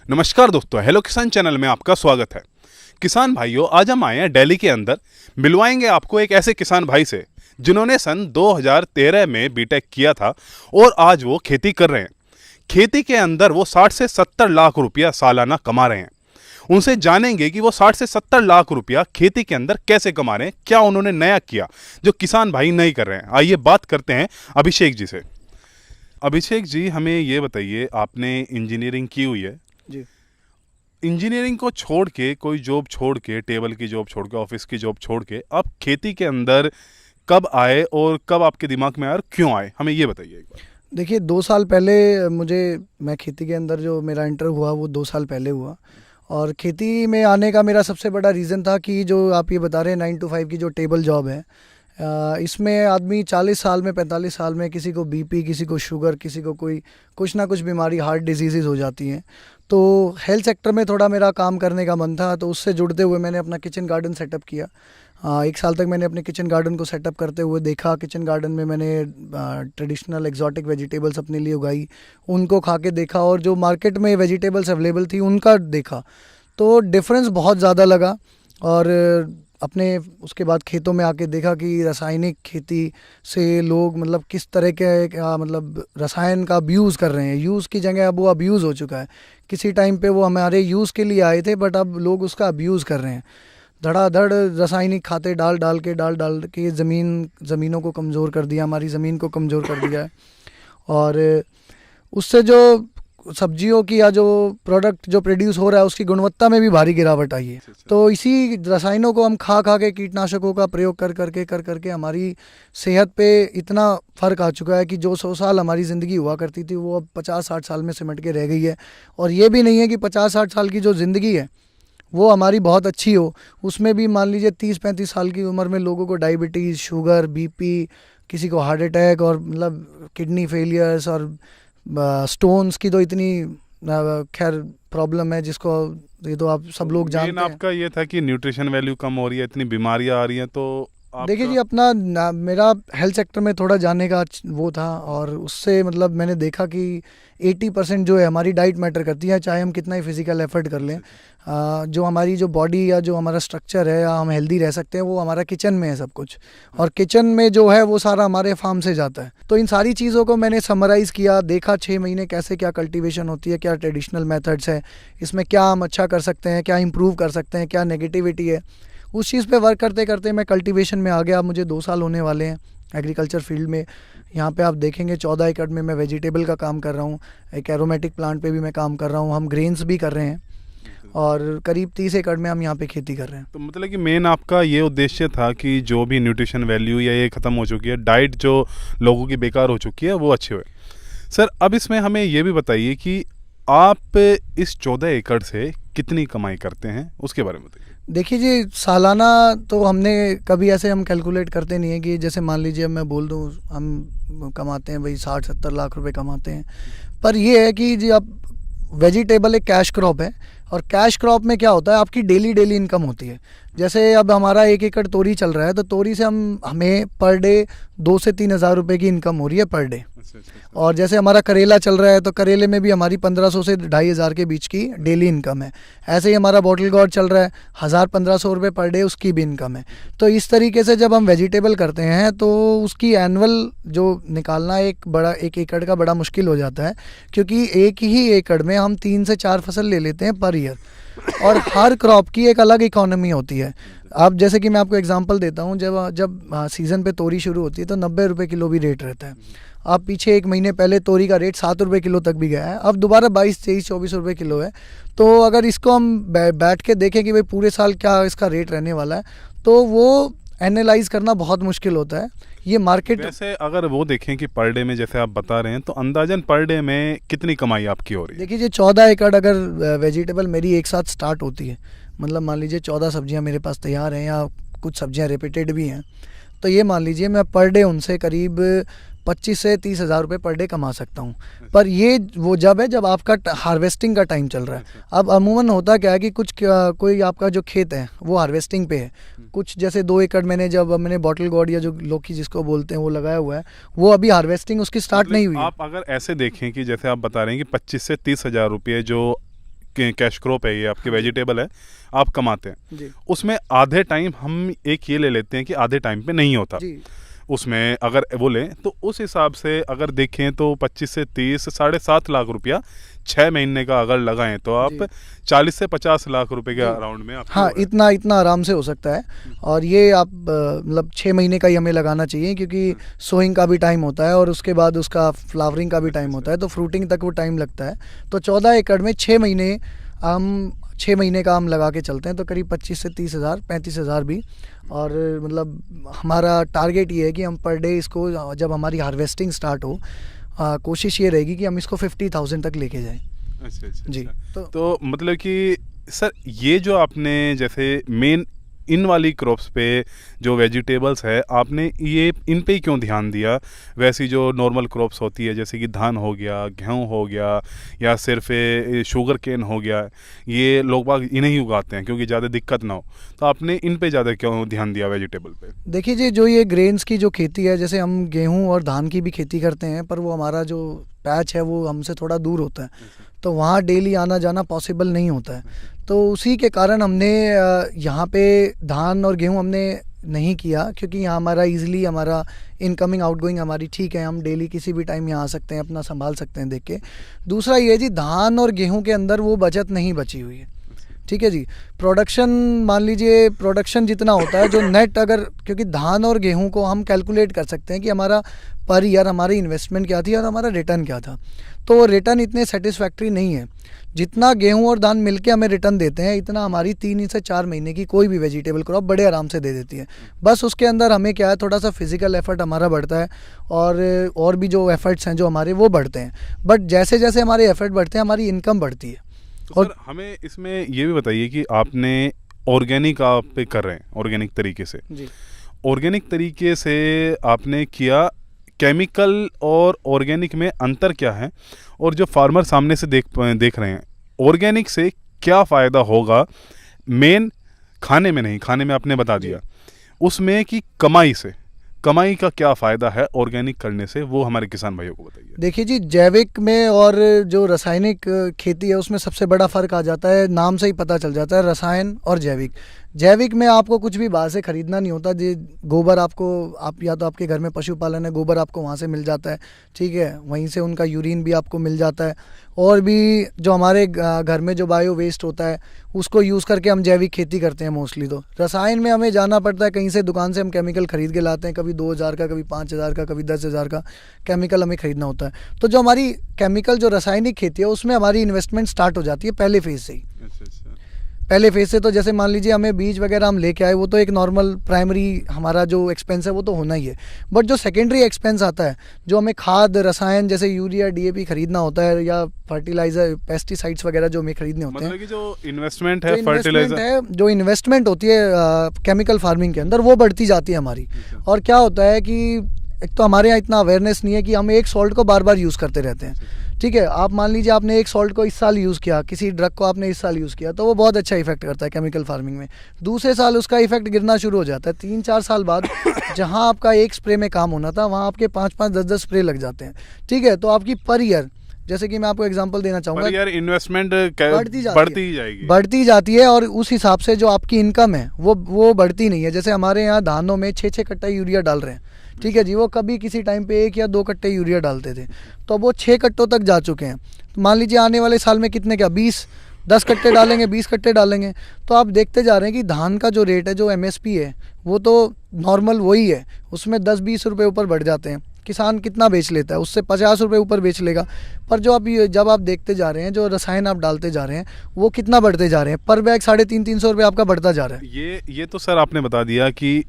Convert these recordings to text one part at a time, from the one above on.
नमस्कार दोस्तों, हेलो किसान चैनल में आपका स्वागत है। किसान भाइयों, आज हम आए हैं दिल्ली के अंदर। मिलवाएंगे आपको एक ऐसे किसान भाई से जिन्होंने सन 2013 में बीटेक किया था और आज वो खेती कर रहे हैं। खेती के अंदर वो 60 से 70 लाख रुपया सालाना कमा रहे हैं। उनसे जानेंगे कि वो 60 से 70 लाख रुपया खेती के अंदर कैसे कमा रहे हैं, क्या उन्होंने नया किया जो किसान भाई नहीं कर रहे हैं। आइए बात करते हैं अभिषेक जी से। अभिषेक जी, हमें ये बताइए, आपने इंजीनियरिंग की हुई है जी। इंजीनियरिंग को छोड़ के, कोई जॉब छोड़ के, टेबल की जॉब छोड़ के, ऑफिस की जॉब छोड़ के आप खेती के अंदर कब आए और कब आपके दिमाग में आया और क्यों आए, हमें ये बताइए एक बार। देखिए 2 साल पहले मैं खेती के अंदर जो मेरा एंटर हुआ वो 2 साल पहले हुआ। और खेती में आने का मेरा सबसे बड़ा रीज़न था कि जो आप ये बता रहे हैं 9 to 5 की जो टेबल जॉब है, इसमें आदमी 40 साल में 45 साल में किसी को बीपी, किसी को शुगर, किसी को कोई कुछ ना कुछ बीमारी, हार्ट डिजीज़ हो जाती हैं। तो हेल्थ सेक्टर में थोड़ा मेरा काम करने का मन था, तो उससे जुड़ते हुए मैंने अपना किचन गार्डन सेटअप किया। 1 साल तक मैंने अपने किचन गार्डन को सेटअप करते हुए देखा। किचन गार्डन में मैंने ट्रेडिशनल एक्जॉटिक वेजिटेबल्स अपने लिए उगाई, उनको खा के देखा और जो मार्केट में वेजिटेबल्स अवेलेबल थी उनका देखा, तो डिफरेंस बहुत ज़्यादा लगा। और अपने उसके बाद खेतों में आके देखा कि रासायनिक खेती से लोग मतलब किस तरह के मतलब रसायन का अब्यूज़ कर रहे हैं। यूज़ की जगह अब वो अब्यूज़ हो चुका है। किसी टाइम पे वो हमारे यूज़ के लिए आए थे, बट अब लोग उसका अब्यूज़ कर रहे हैं। धड़ाधड़ रासायनिक खाते डाल डाल के ज़मीनों को कमज़ोर कर दिया, हमारी ज़मीन को कमज़ोर कर दिया है। और उससे जो सब्जियों की या जो प्रोडक्ट जो प्रोड्यूस हो रहा है उसकी गुणवत्ता में भी भारी गिरावट आई है। तो इसी रसायनों को हम खा के, कीटनाशकों का प्रयोग कर करके हमारी सेहत पे इतना फ़र्क आ चुका है कि जो 100 साल हमारी ज़िंदगी हुआ करती थी वो अब 50-60 साल में सिमट के रह गई है। और ये भी नहीं है कि 50-60 साल की जो ज़िंदगी है वो हमारी बहुत अच्छी हो, उसमें भी मान लीजिए 30-35 साल की उम्र में लोगों को डायबिटीज़, शुगर, बीपी, किसी को हार्ट अटैक और मतलब किडनी फेलियर्स और स्टोन्स की तो इतनी खैर प्रॉब्लम है जिसको ये तो आप सब लोग जानते हैं। आपका ये था कि न्यूट्रिशन वैल्यू कम हो रही है, इतनी बीमारियां आ रही हैं, तो देखिए जी, मेरा हेल्थ सेक्टर में थोड़ा जाने का वो था और उससे मतलब मैंने देखा कि 80% जो है हमारी डाइट मैटर करती है, चाहे हम कितना ही फिजिकल एफर्ट कर लें। जो हमारी जो बॉडी या जो हमारा स्ट्रक्चर है या हम हेल्दी रह सकते हैं वो हमारा किचन में है सब कुछ। और किचन में जो है वो सारा हमारे फार्म से जाता है। तो इन सारी चीज़ों को मैंने समराइज़ किया, देखा 6 महीने कैसे क्या कल्टीवेशन होती है, क्या ट्रेडिशनल मेथड्स है, इसमें क्या हम अच्छा कर सकते हैं, क्या इम्प्रूव कर सकते हैं, क्या नेगेटिविटी है। उस चीज़ पे वर्क करते करते मैं कल्टीवेशन में आ गया। मुझे 2 साल होने वाले हैं एग्रीकल्चर फील्ड में। यहाँ पे आप देखेंगे 14 एकड़ में मैं वेजिटेबल का काम कर रहा हूँ, एक एरोमेटिक प्लांट पे भी मैं काम कर रहा हूँ, हम ग्रेन्स भी कर रहे हैं और करीब 30 एकड़ में हम यहाँ पे खेती कर रहे हैं। तो मतलब कि मेन आपका ये उद्देश्य था कि जो भी न्यूट्रिशन वैल्यू या ये ख़त्म हो चुकी है, डाइट जो लोगों की बेकार हो चुकी है वो अच्छी हुए। सर, अब इसमें हमें ये भी बताइए कि आप इस 14 एकड़ से कितनी कमाई करते हैं, उसके बारे में बताइए। देखिए जी, सालाना तो हमने कभी ऐसे हम कैलकुलेट करते नहीं है कि जैसे मान लीजिए मैं बोल दूँ हम कमाते हैं भाई 60-70 लाख रुपए कमाते हैं। पर ये है कि जी अब वेजिटेबल एक कैश क्रॉप है और कैश क्रॉप में क्या होता है, आपकी डेली इनकम होती है। जैसे अब हमारा 1 एकड़ तोरी चल रहा है तो तोरी से हमें पर डे 2 से 3 हज़ार रुपये की इनकम हो रही है पर डे। और जैसे हमारा करेला चल रहा है तो करेले में भी हमारी 1500 से 2500 के बीच की डेली इनकम है। ऐसे ही हमारा बॉटल गॉर्ड चल रहा है, 1000-1500 रुपये पर डे उसकी भी इनकम है। तो इस तरीके से जब हम वेजिटेबल करते हैं तो उसकी एनुअल जो निकालना एक एकड़ का बड़ा मुश्किल हो जाता है, क्योंकि एक ही एकड़ में हम 3 से 4 फसल ले लेते हैं पर ईयर और हर क्रॉप की एक अलग इकोनॉमी होती है। अब जैसे कि मैं आपको एग्जांपल देता हूँ, जब सीज़न पे तोरी शुरू होती है तो 90 रुपये किलो भी रेट रहता है। अब पीछे 1 महीने पहले तोरी का रेट 7 रुपये किलो तक भी गया है, अब दोबारा 22-23-24 रुपये किलो है। तो अगर इसको हम बैठ के देखें कि भाई पूरे साल क्या इसका रेट रहने वाला है, तो वो एनालाइज करना बहुत मुश्किल होता है। ये मार्केट वैसे अगर वो देखें कि पर डे में जैसे आप बता रहे हैं, तो अंदाजन पर डे में कितनी कमाई आपकी हो रही है? देखिए जी, 14 एकड़ अगर वेजिटेबल मेरी एक साथ स्टार्ट होती है, मतलब मान लीजिए 14 सब्जियां मेरे पास तैयार हैं या कुछ सब्जियां रिपीटेड भी हैं, तो ये मान लीजिए मैं पर डे उनसे करीब 25 से 30 हज़ार रुपये पर डे कमा सकता हूँ। पर ये वो जब है जब आपका हार्वेस्टिंग का टाइम चल रहा है। अब अमूमन होता क्या है कि कोई आपका जो खेत है वो हार्वेस्टिंग पे है, कुछ जैसे 2 एकड़ मैंने बॉटल गॉर्ड या जो लौकी जिसको बोलते हैं वो लगाया हुआ है, वो अभी हार्वेस्टिंग उसकी स्टार्ट नहीं हुई है। आप अगर ऐसे देखें कि जैसे आप बता रहे हैं कि 25 से 30 हज़ार रुपये जो कैश क्रॉप है, ये आपके वेजिटेबल है, आप कमाते हैं जी उसमें आधे टाइम हम एक ये ले लेते हैं कि आधे टाइम पे नहीं होता जी उसमें, अगर वो लें तो उस हिसाब से अगर देखें तो 25 से 30 7.5 लाख रुपया 6 महीने का अगर लगाएं तो आप जी। 40 से 50 लाख रुपए के जी। अराउंड में आपको हाँ, इतना इतना आराम से हो सकता है। और ये आप मतलब 6 महीने का ही हमें लगाना चाहिए, क्योंकि सोइंग का भी टाइम होता है और उसके बाद उसका फ्लावरिंग का भी टाइम होता है, तो फ्रूटिंग तक वो टाइम लगता है। तो 14 एकड़ में 6 महीने हम 6 महीने का हम लगा के चलते हैं, तो करीब 25 से 30 हज़ार 35 हज़ार भी। और मतलब हमारा टारगेट ये है कि हम पर डे इसको, जब हमारी हार्वेस्टिंग स्टार्ट हो, कोशिश ये रहेगी कि हम इसको 50,000 तक लेके जाएं। अच्छा अच्छा जी। अच्छा। तो मतलब कि सर ये जो आपने जैसे मेन इन वाली क्रॉप्स पे जो वेजिटेबल्स है आपने ये इन पे ही क्यों ध्यान दिया, वैसी जो नॉर्मल क्रॉप्स होती है जैसे कि धान हो गया, गेहूं हो गया, या सिर्फ शुगर केन हो गया, ये लोग बाग इन्हें ही उगाते हैं क्योंकि ज़्यादा दिक्कत ना हो, तो आपने इन पे ज़्यादा क्यों ध्यान दिया वेजिटेबल पे? देखिए जी, जो ये ग्रेन्स की जो खेती है, जैसे हम गेहूं और धान की भी खेती करते हैं, पर वो हमारा जो पैच है वो हमसे थोड़ा दूर होता है, तो वहाँ डेली आना जाना पॉसिबल नहीं होता है। तो उसी के कारण हमने यहाँ पे धान और गेहूं हमने नहीं किया, क्योंकि यहाँ हमारा इजीली हमारा इनकमिंग आउटगोइंग हमारी ठीक है, हम डेली किसी भी टाइम यहाँ आ सकते हैं, अपना संभाल सकते हैं देख के। दूसरा ये जी, धान और गेहूं के अंदर वो बचत नहीं बची हुई है, ठीक है जी। प्रोडक्शन मान लीजिए, प्रोडक्शन जितना होता है जो नेट, अगर क्योंकि धान और गेहूं को हम कैलकुलेट कर सकते हैं कि हमारा पर ईयर हमारी इन्वेस्टमेंट क्या थी और हमारा रिटर्न क्या था, तो रिटर्न इतने सेटिस्फैक्ट्री नहीं है। जितना गेहूं और धान मिलके हमें रिटर्न देते हैं, इतना हमारी 3 से 4 महीने की कोई भी वेजिटेबल क्रॉप बड़े आराम से दे देती है। बस उसके अंदर हमें क्या है, थोड़ा सा फिजिकल एफर्ट हमारा बढ़ता है, और भी जो एफर्ट्स हैं जो हमारे वो बढ़ते हैं। बट जैसे जैसे हमारे एफर्ट बढ़ते हैं, हमारी इनकम बढ़ती है। तो सर हमें इसमें ये भी बताइए कि आपने ऑर्गेनिक आप पे कर रहे हैं, ऑर्गेनिक तरीके से, जी ऑर्गेनिक तरीके से आपने किया, केमिकल और ऑर्गेनिक में अंतर क्या है, और जो फार्मर सामने से देख रहे हैं, ऑर्गेनिक से क्या फ़ायदा होगा, मेन खाने में नहीं, खाने में आपने बता दिया, उसमें कि कमाई का क्या फ़ायदा है ऑर्गेनिक करने से, वो हमारे किसान भाइयों को बताइए। देखिए जी, जैविक में और जो रासायनिक खेती है उसमें सबसे बड़ा फ़र्क आ जाता है, नाम से ही पता चल जाता है, रसायन और जैविक। जैविक में आपको कुछ भी बाहर से ख़रीदना नहीं होता जी। गोबर आपको, आप या तो आपके घर में पशुपालन है, गोबर आपको वहाँ से मिल जाता है, ठीक है, वहीं से उनका यूरिन भी आपको मिल जाता है, और भी जो हमारे घर में जो बायो वेस्ट होता है उसको यूज़ करके हम जैविक खेती करते हैं मोस्टली। तो रसायन में हमें जाना पड़ता है, कहीं से दुकान से हम केमिकल ख़रीद के लाते हैं, कभी 2,000 का, कभी 5,000 का, कभी 10,000 का केमिकल हमें ख़रीदना होता है। तो जो हमारी केमिकल जो रासायनिक खेती है उसमें हमारी इन्वेस्टमेंट स्टार्ट हो जाती है पहले फेज़ से ही। पहले फेज से तो जैसे मान लीजिए हमें बीज वगैरह हम लेके आए, वो तो एक नॉर्मल प्राइमरी हमारा जो एक्सपेंस है वो तो होना ही है। बट जो सेकेंडरी एक्सपेंस आता है, जो हमें खाद रसायन जैसे यूरिया DAP खरीदना होता है, या फर्टिलाइजर पेस्टिसाइड्स वगैरह जो हमें खरीदने होते हैं, मतलब कि जो इन्वेस्टमेंट है, फर्टिलाइजर है, जो इन्वेस्टमेंट होती है केमिकल फार्मिंग के अंदर, वो बढ़ती जाती है हमारी। और क्या होता है कि एक तो हमारे यहाँ इतना अवेयरनेस नहीं है कि हम एक सॉल्ट को बार बार यूज़ करते रहते हैं, ठीक है। आप मान लीजिए आपने एक सॉल्ट को इस साल यूज़ किया, किसी ड्रग को आपने इस साल यूज़ किया, तो वो बहुत अच्छा इफेक्ट करता है केमिकल फार्मिंग में। दूसरे साल उसका इफेक्ट गिरना शुरू हो जाता है। 3-4 साल बाद जहां आपका एक स्प्रे में काम होना था, वहां आपके 5-5, 10-10 स्प्रे लग जाते हैं, ठीक है। तो आपकी पर ईयर, जैसे कि मैं आपको एग्जांपल देना चाहूँगा, यार इन्वेस्टमेंट बढ़ती जाती है, और उस हिसाब से जो आपकी इनकम है वो बढ़ती नहीं है। जैसे हमारे यहाँ धानों में 6-6 कट्टा यूरिया डाल रहे हैं, ठीक है जी। वो कभी किसी टाइम पे 1 या 2 कट्टे यूरिया डालते थे, तो वो 6 कट्टों तक जा चुके हैं। तो मान लीजिए आने वाले साल में कितने, क्या 10 कट्टे डालेंगे, 20 कट्टे डालेंगे। तो आप देखते जा रहे हैं कि धान का जो रेट है, जो MSP है, वो तो नॉर्मल वही है, उसमें 10-20 रुपये ऊपर बढ़ जाते हैं। किसान कितना बेच लेता है, उससे 50 रुपये ऊपर बेच लेगा। पर जब आप देखते जा रहे हैं, जो रसायन आप डालते जा रहे हैं, वो कितना बढ़ते जा रहे हैं, पर बैग 350-300 रुपये आपका बढ़ता जा रहा है। ये तो सर आपने बता दिया कि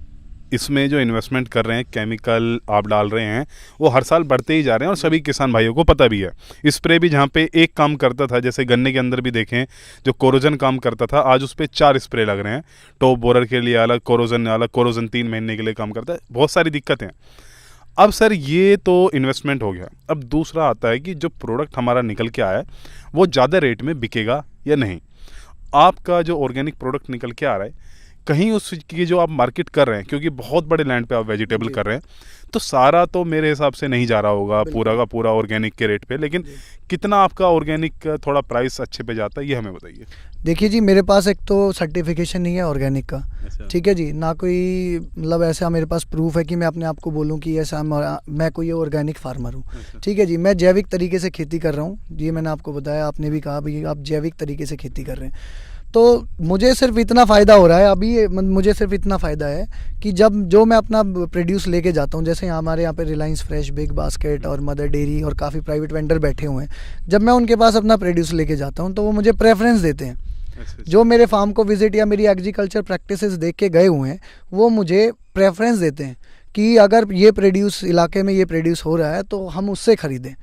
इसमें जो इन्वेस्टमेंट कर रहे हैं, केमिकल आप डाल रहे हैं, वो हर साल बढ़ते ही जा रहे हैं, और सभी किसान भाइयों को पता भी है। स्प्रे भी जहाँ पे एक काम करता था, जैसे गन्ने के अंदर भी देखें, जो कोरोजन काम करता था, आज उस पर 4 स्प्रे लग रहे हैं। टॉप बोरर के लिए अलग, कोरोजन 3 महीने के लिए काम करता है। बहुत सारी दिक्कतें हैं। अब सर ये तो इन्वेस्टमेंट हो गया। अब दूसरा आता है कि जो प्रोडक्ट हमारा निकल के आया है वो ज़्यादा रेट में बिकेगा या नहीं। आपका जो ऑर्गेनिक प्रोडक्ट निकल के आ रहा है, कहीं उसकी जो आप मार्केट कर रहे हैं, क्योंकि बहुत बड़े लैंड पे आप वेजिटेबल कर रहे हैं, तो सारा तो मेरे हिसाब से नहीं जा रहा होगा पूरा का पूरा ऑर्गेनिक के रेट पे, लेकिन कितना आपका ऑर्गेनिक का थोड़ा प्राइस अच्छे पे जाता है, ये हमें बताइए। देखिए जी, मेरे पास एक तो सर्टिफिकेशन नहीं है ऑर्गेनिक का, अच्छा। ठीक है जी, ना कोई मतलब ऐसा मेरे पास प्रूफ है कि मैं अपने आप को बोलूं कि ऐसा मैं कोई ऑर्गेनिक फार्मर हूँ। ठीक है जी, मैं जैविक तरीके से खेती कर रहा हूँ, ये मैंने आपको बताया, आपने भी कहा भाई आप जैविक तरीके से खेती कर रहे हैं। तो मुझे सिर्फ इतना फ़ायदा हो रहा है अभी, मुझे सिर्फ इतना फ़ायदा है कि जब जो मैं अपना प्रोड्यूस लेके जाता हूँ, जैसे हमारे यहाँ पे रिलायंस फ्रेश, बिग बास्केट और मदर डेयरी और काफ़ी प्राइवेट वेंडर बैठे हुए हैं, जब मैं उनके पास अपना प्रोड्यूस लेके जाता हूँ तो वो मुझे प्रेफरेंस देते हैं। जो मेरे फार्म को विजिट या मेरी एग्रीकल्चर प्रैक्टिसेस देख के गए हुए हैं, वो मुझे प्रेफरेंस देते हैं कि अगर ये प्रोड्यूस इलाके में ये प्रोड्यूस हो रहा है तो हम उससे ख़रीदें।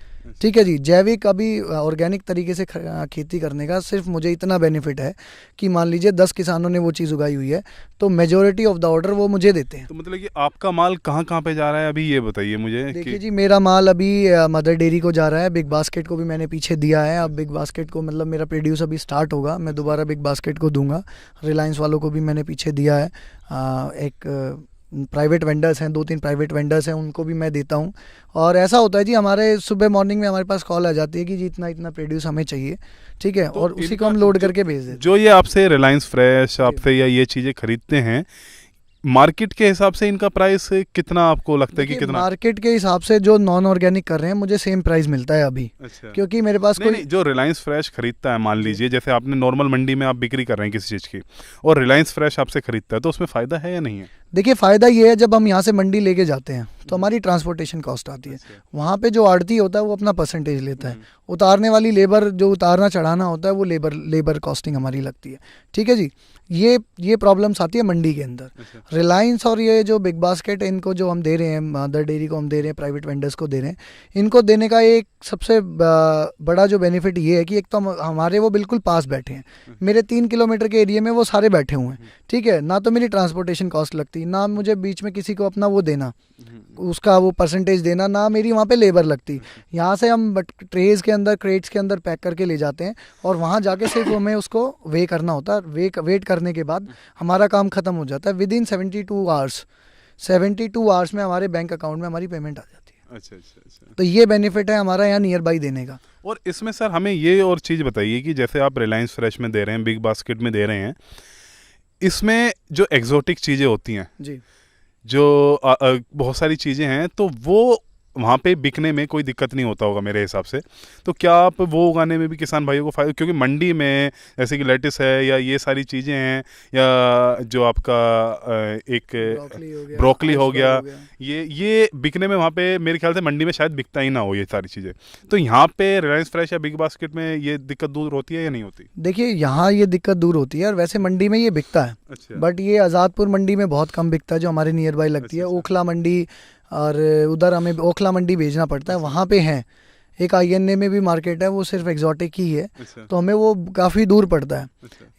ठीक है जी, जैविक अभी ऑर्गेनिक तरीके से खेती करने का सिर्फ मुझे इतना बेनिफिट है कि मान लीजिए 10 किसानों ने वो चीज़ उगाई हुई है तो मेजॉरिटी ऑफ द ऑर्डर वो मुझे देते हैं। तो मतलब कि आपका माल कहाँ कहाँ पे जा रहा है अभी, ये बताइए मुझे। देखिए जी, मेरा माल अभी मदर डेयरी को जा रहा है, बिग बास्केट को भी मैंने पीछे दिया है। अब बिग बास्केट को मतलब मेरा प्रोड्यूस अभी स्टार्ट होगा, मैं दोबारा बिग बास्केट को दूंगा। रिलायंस वालों को भी मैंने पीछे दिया है। एक प्राइवेट वेंडर्स हैं, 2-3 प्राइवेट वेंडर्स हैं, उनको भी मैं देता हूं। और ऐसा होता है जी, हमारे सुबह मॉर्निंग में हमारे पास कॉल आ जाती है कि जी इतना इतना प्रोड्यूस हमें चाहिए, ठीक है, तो और उसी को हम लोड करके भेज देते हैं। जो ये आपसे रिलायंस फ्रेश आपसे या ये चीज़ें खरीदते हैं, मार्केट के हिसाब से इनका प्राइस कितना आपको लगता है कि कितना? मार्केट के हिसाब से जो नॉन ऑर्गेनिक कर रहे हैं मुझे सेम प्राइस मिलता है अभी। अच्छा। क्योंकि मेरे पास नहीं, जो रिलायंस फ्रेश खरीदता है, मान लीजिए जैसे आपने नॉर्मल मंडी में आप बिक्री कर रहे हैं किसी चीज़ की, और रिलायंस फ्रेश आपसे खरीदता है, तो उसमें फ़ायदा है या नहीं है? देखिए, फ़ायदा ये है, जब हम यहाँ से मंडी लेके जाते हैं तो हमारी ट्रांसपोर्टेशन कॉस्ट आती है। वहाँ पे जो आड़ती होता है वो अपना परसेंटेज लेता है, उतारने वाली लेबर जो उतारना चढ़ाना होता है वो लेबर कॉस्टिंग हमारी लगती है। ठीक है जी, ये प्रॉब्लम्स आती है मंडी के अंदर। रिलायंस और ये जो बिग बास्केट, इनको जो हम दे रहे हैं, मदर डेयरी को हम दे रहे हैं, प्राइवेट वेंडर्स को दे रहे हैं, इनको देने का एक सबसे बड़ा जो बेनिफिट ये है कि एक तो हमारे वो बिल्कुल पास बैठे हैं, मेरे 3 किलोमीटर के एरिया में वो सारे बैठे हुए हैं। ठीक है ना, तो मेरी ट्रांसपोर्टेशन कॉस्ट लगती, ना मुझे बीच में किसी को अपना वो देना, उसका वो परसेंटेज देना, ना मेरी वहाँ पे लेबर लगती। यहाँ से हम ट्रेज के अंदर, क्रेट्स के अंदर पैक करके ले जाते हैं और वहाँ जाके सिर्फ हमें उसको वे करना होता है। वेट करने के बाद हमारा काम खत्म हो जाता है। विद इन 72 आवर्स में हमारे बैंक अकाउंट में हमारी पेमेंट आ जाती है। अच्छा। तो ये बेनिफिट है हमारा यहाँ नियर बाई देने का। और इसमें सर हमें ये और चीज़ बताइए कि जैसे आप रिलायंस फ्रेश में दे रहे हैं, बिग बास्केट में दे रहे हैं, इसमें जो एग्जॉटिक चीज़ें होती हैं जी, जो बहुत सारी चीज़ें हैं, तो वो वहाँ पे बिकने में कोई दिक्कत नहीं होता होगा मेरे हिसाब से। तो क्या आप वो उगाने में भी किसान भाइयों को फ़ायदा, क्योंकि मंडी में जैसे कि लेटिस है या ये सारी चीज़ें हैं, या जो आपका एक ब्रोकली हो गया, ये बिकने में वहाँ पे मेरे ख्याल से मंडी में शायद बिकता ही ना हो ये सारी चीज़ें। तो यहाँ पे रिलायंस फ्रेश या बिग बास्केट में ये दिक्कत दूर होती है या नहीं होती? देखिए, यहाँ ये दिक्कत दूर होती है और वैसे मंडी में ये बिकता है। अच्छा। बट ये आज़ादपुर मंडी में बहुत कम बिकता है, जो हमारे नियर बाई लगती है। ओखला मंडी, और उधर हमें ओखला मंडी भेजना पड़ता है, वहाँ पे है। एक INA में भी मार्केट है, वो सिर्फ एग्जॉटिक ही है। तो हमें वो काफ़ी दूर पड़ता है।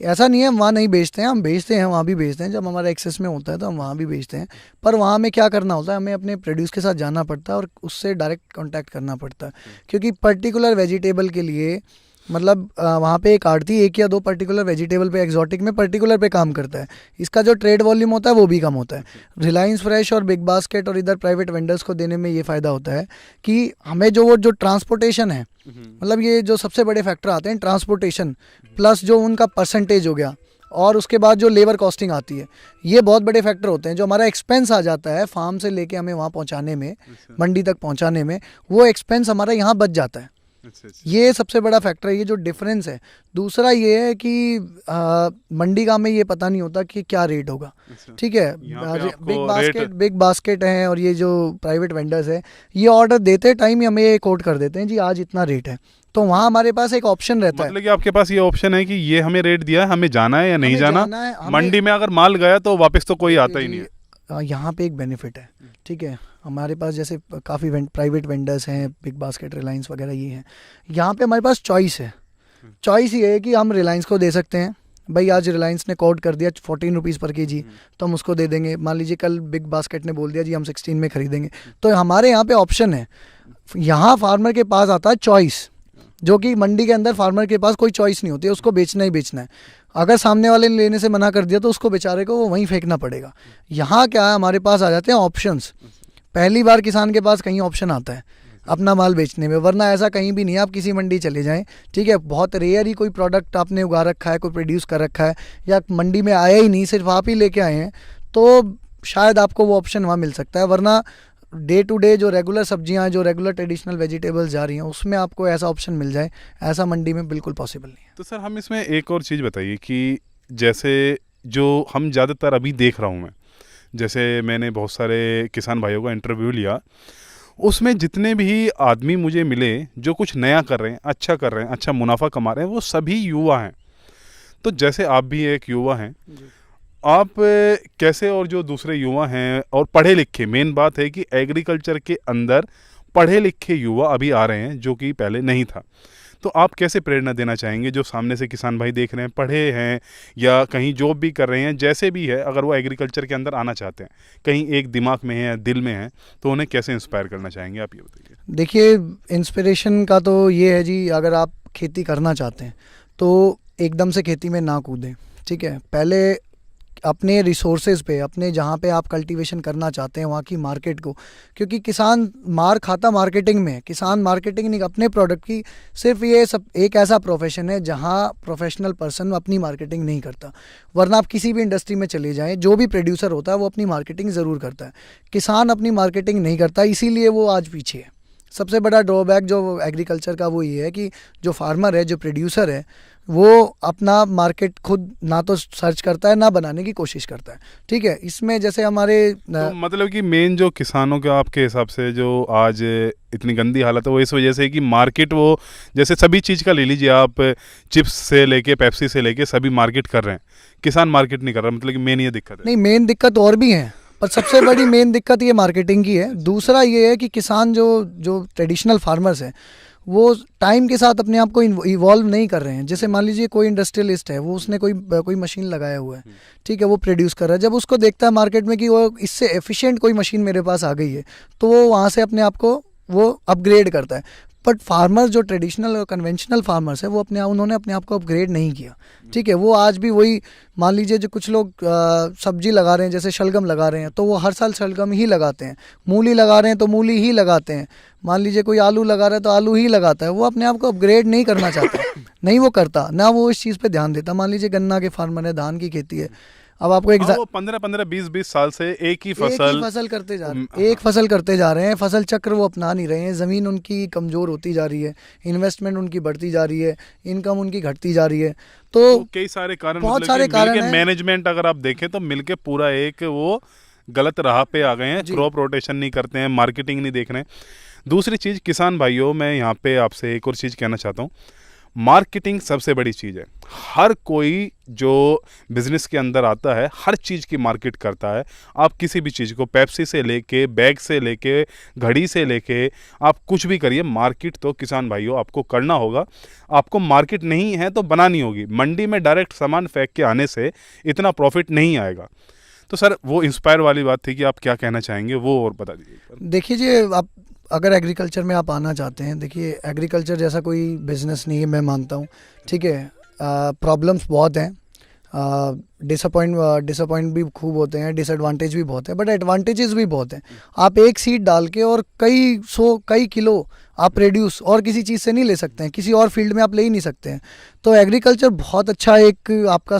ऐसा नहीं है हम वहाँ नहीं बेचते हैं, हम बेचते हैं, वहाँ भी बेचते हैं। जब हमारा एक्सेस में होता है तो हम वहाँ भी बेचते हैं। पर वहाँ हमें क्या करना होता है, हमें अपने प्रोड्यूस के साथ जाना पड़ता है और उससे डायरेक्ट कॉन्टैक्ट करना पड़ता है। क्योंकि पर्टिकुलर वेजिटेबल के लिए मतलब वहाँ पे एक आड़ती 1 या 2 पर्टिकुलर वेजिटेबल पे, एक्जॉटिक में पर्टिकुलर पे काम करता है। इसका जो ट्रेड वॉल्यूम होता है वो भी कम होता है। रिलायंस फ्रेश और बिग बास्केट और इधर प्राइवेट वेंडर्स को देने में ये फ़ायदा होता है कि हमें जो ट्रांसपोर्टेशन है, मतलब ये जो सबसे बड़े फैक्टर आते हैं, ट्रांसपोर्टेशन प्लस जो उनका परसेंटेज हो गया, और उसके बाद जो लेबर कॉस्टिंग आती है, ये बहुत बड़े फैक्टर होते हैं। जो हमारा एक्सपेंस आ जाता है फार्म से लेके हमें वहाँ पहुँचाने में, मंडी तक पहुँचाने में, वो एक्सपेंस हमारा यहाँ बच जाता है। ये सबसे बड़ा फैक्टर है, ये जो डिफरेंस है। दूसरा ये है कि मंडी का हमें ये पता नहीं होता कि क्या रेट होगा। ठीक है, बिग बास्केट है और ये जो प्राइवेट वेंडर्स है, ये ऑर्डर देते टाइम ही हमें कोट कर देते हैं जी आज इतना रेट है। तो वहाँ हमारे पास एक ऑप्शन रहता है, मतलब कि आपके पास ये ऑप्शन है कि ये हमें रेट दिया है, हमें जाना है या नहीं जाना। मंडी में अगर माल गया तो वापस तो कोई आता ही नहीं है। यहाँ पे एक बेनिफिट है। ठीक है, हमारे पास जैसे काफ़ी प्राइवेट वेंडर्स हैं, बिग बास्केट, रिलायंस वगैरह ये हैं। यहाँ पे हमारे पास चॉइस है। चॉइस ये है कि हम रिलायंस को दे सकते हैं, भाई आज रिलायंस ने कोट कर दिया 14 रुपीज़ पर केजी, तो हम उसको दे देंगे। मान लीजिए कल बिग बास्केट ने बोल दिया जी हम 16 में खरीदेंगे, तो हमारे यहाँ पे ऑप्शन है। यहाँ फार्मर के पास आता है चॉइस। जो कि मंडी के अंदर फार्मर के पास कोई चॉइस नहीं होती है, उसको बेचना ही बेचना है। अगर सामने वाले ने लेने से मना कर दिया तो उसको बेचारे को वो वहीं फेंकना पड़ेगा। यहाँ क्या है, हमारे पास आ जाते हैं ऑप्शंस। पहली बार किसान के पास कहीं ऑप्शन आता है अपना माल बेचने में, वरना ऐसा कहीं भी नहीं है। आप किसी मंडी चले जाएं, ठीक है, बहुत रेयर ही कोई प्रोडक्ट आपने उगा रखा है, कोई प्रोड्यूस कर रखा है या मंडी में आया ही नहीं, सिर्फ आप ही लेके आए हैं, तो शायद आपको वो ऑप्शन वहाँ मिल सकता है। वरना डे टू डे जो रेगुलर सब्जियां, जो रेगुलर ट्रेडिशनल वेजिटेबल्स जा रही हैं, उसमें आपको ऐसा ऑप्शन मिल जाए, ऐसा मंडी में बिल्कुल पॉसिबल नहीं है। तो सर हम इसमें एक और चीज़ बताइए कि जैसे जो हम ज़्यादातर अभी देख रहा हूँ मैं, जैसे मैंने बहुत सारे किसान भाइयों का इंटरव्यू लिया, उसमें जितने भी आदमी मुझे मिले जो कुछ नया कर रहे हैं, अच्छा कर रहे हैं, अच्छा मुनाफा कमा रहे हैं, वो सभी युवा हैं। तो जैसे आप भी एक युवा हैं, आप कैसे, और जो दूसरे युवा हैं और पढ़े लिखे, मेन बात है कि एग्रीकल्चर के अंदर पढ़े लिखे युवा अभी आ रहे हैं जो कि पहले नहीं था, तो आप कैसे प्रेरणा देना चाहेंगे जो सामने से किसान भाई देख रहे हैं, पढ़े हैं या कहीं जॉब भी कर रहे हैं, जैसे भी है, अगर वो एग्रीकल्चर के अंदर आना चाहते हैं, कहीं एक दिमाग में है या दिल में है, तो उन्हें कैसे इंस्पायर करना चाहेंगे, आप ये बताइए। देखिए, इंस्पिरेशन का तो ये है जी, अगर आप खेती करना चाहते हैं तो एकदम से खेती में ना कूदें, ठीक है। पहले अपने रिसोर्सेज पे, अपने जहाँ पे आप कल्टीवेशन करना चाहते हैं वहाँ की मार्केट को, क्योंकि किसान मार खाता मार्केटिंग में, किसान मार्केटिंग नहीं अपने प्रोडक्ट की, सिर्फ ये सब एक ऐसा प्रोफेशन है जहाँ प्रोफेशनल पर्सन अपनी मार्केटिंग नहीं करता। वरना आप किसी भी इंडस्ट्री में चले जाएं, जो भी प्रोड्यूसर होता है वो अपनी मार्केटिंग ज़रूर करता है, किसान अपनी मार्केटिंग नहीं करता, इसीलिए वो आज पीछे है। सबसे बड़ा ड्रॉबैक जो एग्रीकल्चर का वो ये है कि जो फार्मर है, जो प्रोड्यूसर है, वो अपना मार्केट खुद ना तो सर्च करता है, ना बनाने की कोशिश करता है, ठीक है। इसमें जैसे हमारे तो मतलब कि मेन जो किसानों का आपके हिसाब से जो आज इतनी गंदी हालत है, वो इस वजह से है कि मार्केट, वो जैसे सभी चीज़ का ले लीजिए आप, चिप्स से लेके पेप्सी से लेके सभी मार्केट कर रहे हैं, किसान मार्केट नहीं कर रहा, मतलब कि मेन ये दिक्कत है। नहीं, मेन दिक्कत और भी है, पर सबसे बड़ी मेन दिक्कत ये मार्केटिंग की है। दूसरा ये है कि किसान जो ट्रेडिशनल फार्मर्स हैं, वो टाइम के साथ अपने आप को इवॉल्व नहीं कर रहे हैं। जैसे मान लीजिए कोई इंडस्ट्रियलिस्ट है, वो उसने कोई मशीन लगाया हुआ है, ठीक है, वो प्रोड्यूस कर रहा है। जब उसको देखता है मार्केट में कि वो इससे एफिशिएंट कोई मशीन मेरे पास आ गई है, तो वो वहाँ से अपने आप को वो अपग्रेड करता है। बट फार्मर्स जो ट्रेडिशनल और कन्वेंशनल फार्मर्स है, वो उन्होंने अपने आप को अपग्रेड नहीं किया, ठीक है। वो आज भी वही, मान लीजिए जो कुछ लोग सब्जी लगा रहे हैं, जैसे शलगम लगा रहे हैं, तो वो हर साल शलगम ही लगाते हैं। मूली लगा रहे हैं तो मूली ही लगाते हैं। मान लीजिए कोई आलू लगा रहा है तो आलू ही लगाता है। वो अपने आप को अपग्रेड नहीं करना चाहता, नहीं वो करता, ना वो इस चीज़ पे ध्यान देता। मान लीजिए गन्ना के फार्मर है, धान की खेती है, अब आपको एक 15-15, 20-20 साल से एक ही फसल करते जा रहे हैं, एक फसल करते जा रहे हैं, फसल चक्र वो अपना नहीं रहे हैं। ज़मीन उनकी कमज़ोर होती जा रही है, इन्वेस्टमेंट उनकी बढ़ती जा रही है, इनकम उनकी घटती जा रही है। तो कई सारे कारण, बहुत सारे कारण हैं। मैनेजमेंट अगर आप देखें तो मिलके पूरा एक वो गलत राह पे आ गए हैं, क्रॉप रोटेशन नहीं करते हैं, मार्केटिंग नहीं देख रहे हैं। दूसरी चीज़, किसान भाइयों, मैं यहाँ पे आपसे एक और चीज़ कहना चाहता हूँ, मार्केटिंग सबसे बड़ी चीज़ है। हर कोई जो बिज़नेस के अंदर आता है, हर चीज़ की मार्केट करता है। आप किसी भी चीज़ को, पेप्सी से लेके, बैग से लेके, घड़ी से लेके, आप कुछ भी करिए, मार्केट तो किसान भाइयों आपको करना होगा। आपको मार्केट नहीं है तो बनानी होगी। मंडी में डायरेक्ट सामान फेंक के आने से इतना प्रॉफिट नहीं आएगा। तो सर, वो इंस्पायर वाली बात थी कि आप क्या कहना चाहेंगे, वो और बता दीजिए। देखिए जी, आप अगर एग्रीकल्चर में आप आना चाहते हैं, देखिए एग्रीकल्चर जैसा कोई बिज़नेस नहीं है, मैं मानता हूँ, ठीक है। प्रॉब्लम्स बहुत हैं, डिसअपॉइंट भी खूब होते हैं, डिसएडवांटेज भी बहुत है, बट एडवांटेजेस भी बहुत हैं। आप एक सीड डाल के और कई किलो आप प्रोड्यूस और किसी चीज़ से नहीं ले सकते हैं, किसी और फील्ड में आप ले ही नहीं सकते हैं। तो एग्रीकल्चर बहुत अच्छा एक आपका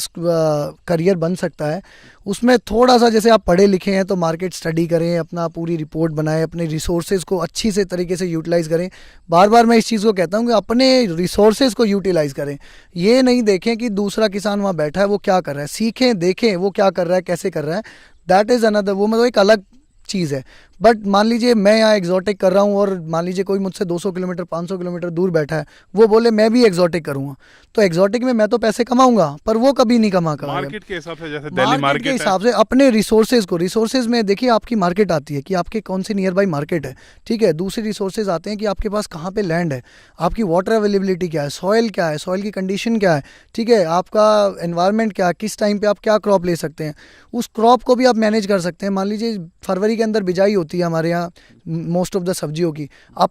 करियर बन सकता है। उसमें थोड़ा सा, जैसे आप पढ़े लिखे हैं तो मार्केट स्टडी करें, अपना पूरी रिपोर्ट बनाएं, अपने रिसोर्सेज को अच्छी से तरीके से यूटिलाइज़ करें। बार बार मैं इस चीज़ को कहता हूं कि अपने रिसोर्सेज को यूटिलाइज़ करें। ये नहीं देखें कि दूसरा किसान वहाँ बैठा है वो क्या कर रहा है, सीखें, देखें वो क्या कर रहा है, कैसे कर रहा है। दैट इज़ अनदर, वो मतलब एक अलग चीज़ है। बट मान लीजिए मैं यहाँ एग्जॉटिक कर रहा हूँ और मान लीजिए कोई मुझसे 200 किलोमीटर 500 किलोमीटर दूर बैठा है, वो बोले मैं भी एग्जॉटिक करूँगा, तो एग्जॉटिक में मैं तो पैसे कमाऊंगा पर वो कभी नहीं कमा कर। मार्केट के हिसाब से, जैसे दिल्ली मार्केट के हिसाब से अपने रिसोर्सेज में देखिए, आपकी मार्केट आती है कि आपके कौन सी नियर बाई मार्केट है, ठीक है। दूसरे रिसोर्सेज आते हैं कि आपके पास कहाँ पे लैंड है, आपकी वाटर अवेलेबिलिटी क्या है, सॉइल क्या है, सॉइल की कंडीशन क्या है, ठीक है, आपका एनवायरनमेंट क्या है, किस टाइम पे आप क्या क्रॉप ले सकते हैं, उस क्रॉप को भी आप मैनेज कर सकते हैं। मान लीजिए फरवरी के अंदर बिजाई होती होती है हमारे यहाँ मोस्ट ऑफ द सब्जियों की, आप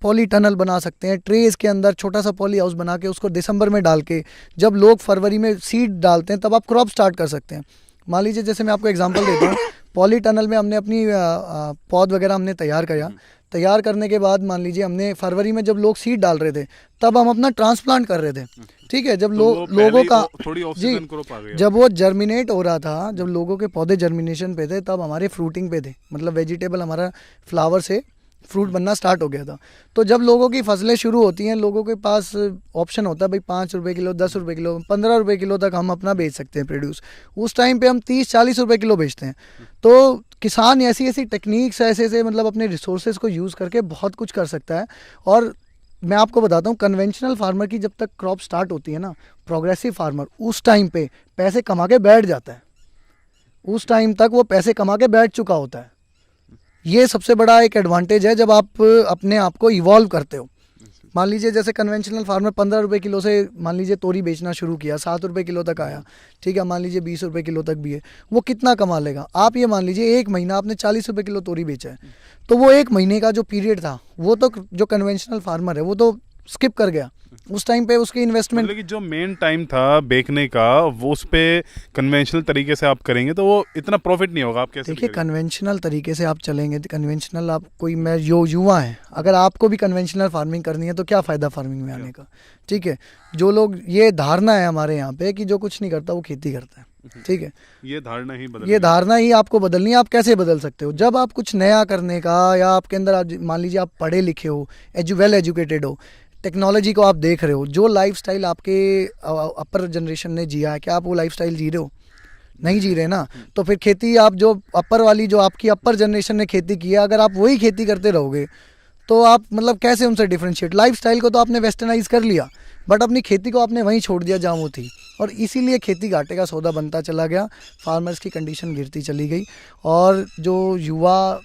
पॉली टनल बना सकते हैं। ट्रेस के अंदर छोटा सा पॉली हाउस बना के उसको दिसंबर में डाल के जब लोग फरवरी में सीड डालते हैं तब आप क्रॉप स्टार्ट कर सकते हैं। मान लीजिए जैसे मैं आपको एग्जांपल देता हूँ, पॉली टनल में हमने अपनी पौध वगैरह हमने तैयार करने के बाद मान लीजिए हमने फरवरी में जब लोग सीड डाल रहे थे तब हम अपना ट्रांसप्लांट कर रहे थे, ठीक है। जब लोगों का जी जब वो जर्मिनेट हो रहा था, जब लोगों के पौधे जर्मिनेशन पे थे तब हमारे फ्रूटिंग पे थे, मतलब वेजिटेबल हमारा फ्लावर से फ्रूट बनना स्टार्ट हो गया था। तो जब लोगों की फसलें शुरू होती हैं, लोगों के पास ऑप्शन होता है भाई 5 रुपये किलो, 10 रुपये किलो, 15 रुपये किलो तक हम अपना बेच सकते हैं प्रोड्यूस। उस टाइम पे हम 30-40 रुपये किलो बेचते हैं। तो किसान ऐसी टेक्निक्स ऐसे मतलब अपने रिसोर्सेज को यूज़ करके बहुत कुछ कर सकता है। और मैं आपको बताता हूँ, कन्वेंशनल फार्मर की जब तक क्रॉप स्टार्ट होती है ना, प्रोग्रेसिव फार्मर उस टाइम पे पैसे कमा के बैठ जाता है, उस टाइम तक वो पैसे कमा के बैठ चुका होता है। ये सबसे बड़ा एक एडवांटेज है जब आप अपने आप को इवॉल्व करते हो। मान लीजिए जैसे कन्वेंशनल फार्मर 15 रुपये किलो से मान लीजिए तोरी बेचना शुरू किया, 7 रुपये किलो तक आया, ठीक है, मान लीजिए 20 रुपये किलो तक भी है, वो कितना कमा लेगा? आप ये मान लीजिए एक महीना आपने 40 रुपये किलो तोरी बेचा है, तो वो एक महीने का जो पीरियड था वो तो जो कन्वेंशनल फार्मर है वो तो स्किप कर गया। उस टाइम पे उसकी इन्वेस्टमेंट, लेकिन जो मेन टाइम था बेचने का वो उस पे कन्वेंशनल तरीके से आप करेंगे तो वो इतना प्रॉफिट नहीं होगा। आप कैसे देखिए, कन्वेंशनल तरीके से आप चलेंगे तो कन्वेंशनल आप कोई मैं युवा है, अगर आपको भी कन्वेंशनल फार्मिंग करनी है तो क्या फ़ायदा फार्मिंग में आने का, ठीक है। जो लोग, ये धारणा है हमारे यहाँ पे कि जो कुछ नहीं करता वो खेती करता है, ठीक है। ये धारणा ही आपको बदलनी है। आप कैसे बदल सकते हो? जब आप कुछ नया करने का, या आपके अंदर मान लीजिए आप पढ़े लिखे हो, वेल एजुकेटेड हो, टेक्नोलॉजी को आप देख रहे हो, जो लाइफस्टाइल आपके अपर जनरेशन ने जिया है, क्या आप वो लाइफस्टाइल जी रहे हो? नहीं जी रहे ना। तो फिर खेती आप जो आपकी अपर जनरेशन ने खेती की है, अगर आप वही खेती करते रहोगे तो आप मतलब कैसे उनसे डिफरेंशिएट? लाइफस्टाइल को तो आपने वेस्टर्नाइज कर लिया, बट अपनी खेती को आपने वहीं छोड़ दिया जहाँ वो थी, और इसीलिए खेती घाटे का सौदा बनता चला गया, फार्मर्स की कंडीशन गिरती चली गई। और जो युवा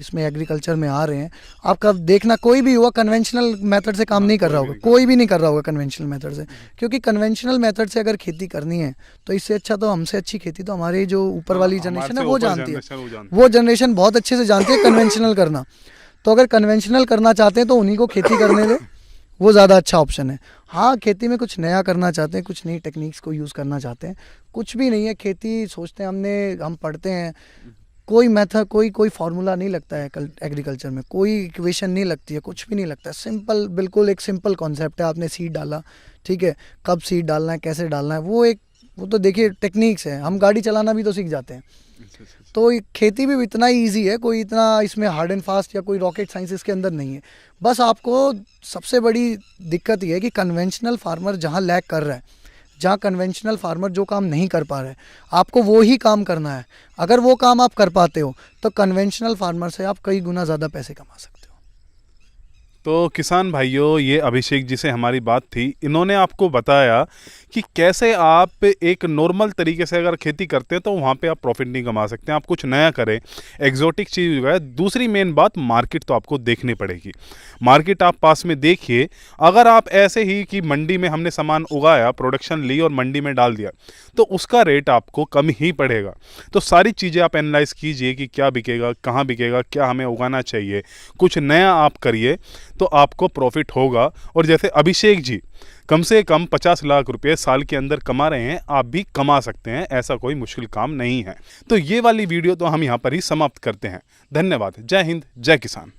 इसमें एग्रीकल्चर में आ रहे हैं, आपका देखना कोई भी युवा कन्वेंशनल मेथड से काम नहीं कर रहा होगा, कोई भी नहीं कर रहा होगा कन्वेंशनल मेथड से, क्योंकि कन्वेंशनल मेथड से अगर खेती करनी है तो इससे अच्छा, तो हमसे अच्छी खेती तो हमारे जो ऊपर वाली जनरेशन है वो जानती है, वो जनरेशन बहुत अच्छे से जानती है कन्वेंशनल करना। तो अगर कन्वेंशनल करना चाहते हैं तो उन्हीं को खेती करने दें, वो ज़्यादा अच्छा ऑप्शन है। हाँ, खेती में कुछ नया करना चाहते हैं, कुछ नई टेक्निक्स को यूज़ करना चाहते हैं, कुछ भी नहीं है। खेती सोचते हैं, हम पढ़ते हैं, कोई मेथड, कोई फार्मूला नहीं लगता है एग्रीकल्चर में, कोई इक्वेशन नहीं लगती है, कुछ भी नहीं लगता है। सिंपल, बिल्कुल एक सिंपल कॉन्सेप्ट है। आपने सीड डाला, ठीक है, कब सीड डालना है, कैसे डालना है, वो तो देखिए टेक्निक्स है। हम गाड़ी चलाना भी तो सीख जाते हैं, तो खेती भी इतना ही ईजी है, कोई इतना इसमें हार्ड एंड फास्ट या कोई रॉकेट साइंस इसके अंदर नहीं है। बस आपको सबसे बड़ी दिक्कत ये है कि कन्वेंशनल फार्मर जहाँ लैग कर रहा है, जहाँ कन्वेंशनल फार्मर जो काम नहीं कर पा रहे, आपको वो ही काम करना है। अगर वो काम आप कर पाते हो तो कन्वेंशनल फार्मर से आप कई गुना ज़्यादा पैसे कमा सकते हो। तो किसान भाइयों, ये अभिषेक जी से हमारी बात थी। इन्होंने आपको बताया कि कैसे आप एक नॉर्मल तरीके से अगर खेती करते हैं तो वहाँ पे आप प्रॉफिट नहीं कमा सकते, आप कुछ नया करें, एग्जॉटिक चीज़ उगाए। दूसरी मेन बात, मार्केट तो आपको देखनी पड़ेगी। मार्केट आप पास में देखिए। अगर आप ऐसे ही कि मंडी में हमने सामान उगाया, प्रोडक्शन ली और मंडी में डाल दिया, तो उसका रेट आपको कम ही पड़ेगा। तो सारी चीज़ें आप एनालाइज कीजिए कि क्या बिकेगा, कहाँ बिकेगा, क्या हमें उगाना चाहिए, कुछ नया आप करिए तो आपको प्रॉफिट होगा। और जैसे अभिषेक जी कम से कम 50 लाख रुपए साल के अंदर कमा रहे हैं, आप भी कमा सकते हैं, ऐसा कोई मुश्किल काम नहीं है। तो ये वाली वीडियो तो हम यहाँ पर ही समाप्त करते हैं। धन्यवाद। जय हिंद, जय किसान।